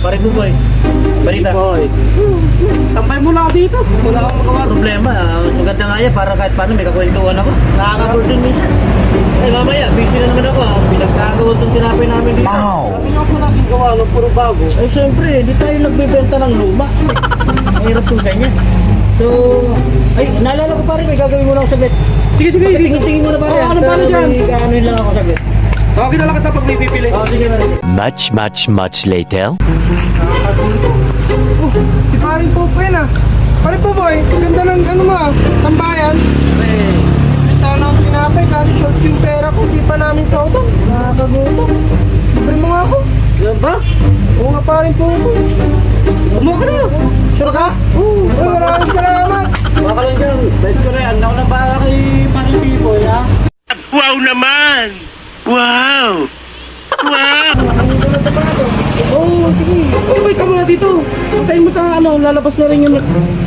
Pare Buboy. Balita. Boy. Tampay mo lang ako dito. Wala akong magawa. Problema, maganda nga yan para kahit paano may kakwentuhan ako. Nakaka-burden minsan. Ay mamaya, busy na naman ako ha. Pinagkagawa itong tinapay namin dito. Sabi nga po natin gawa ng puro bago. Ay syempre, hindi tayo nagbibenta ng luma. Mahirap kung ganyan. So, ay, naalala ko pare, may gagawin mo na ako saglit. Sige, sige. Tingin-tingin mo na pare. Ano pala dyan? Ano lang ako saglit. Tawagin na lang kita pag may pipili. Sige pare. Much later. Si paring Popo yan ah. Paring Popo eh, ganda ng ano mo ah, tambayan. Sana ako tinapay, kahit short yung pera ko, di pa namin sautan. Nakakagutom. Libre mo nga ako. Yan ba? Oo nga paring Popo. Umuha ka na. Sure ka? Oo. Ay, maraming salamat. Baka ka lang dyan. Bait ko na yan. Ako na baka kay Paring Pipoy, ha? Wow naman! Wow! Wow! Oo, sige. Oh, wait ka muna dito. Antayin mo ta, ano, lalabas na rin yun.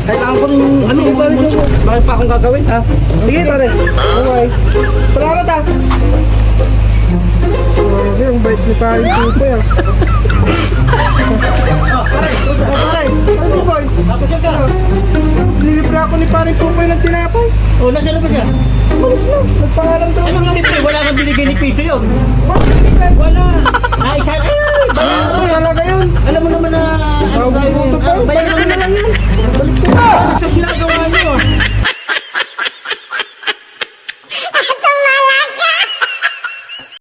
Kailangan ko rin yung, ano, Sige, pare, sige. bakit pa akong gagawin, ha? Sige, pare. Okay. Salamat ah. Grabe, ang bait ni paring Popo ah. Paring Popo. Tapos yan ka. Lilibre ako ni paring Popo ng tinapay. O, nasa na ba siya? Balis na, nagpaalam daw. Ano nga libre? Wala kang binigay ni piso yun. Wala. Isa. Ay, Ano talaga yun? alam mo naman na ano tayo. Magugutom pa. Bayan Balik ko mo na lang yun. Balik ko. Sa ginagawa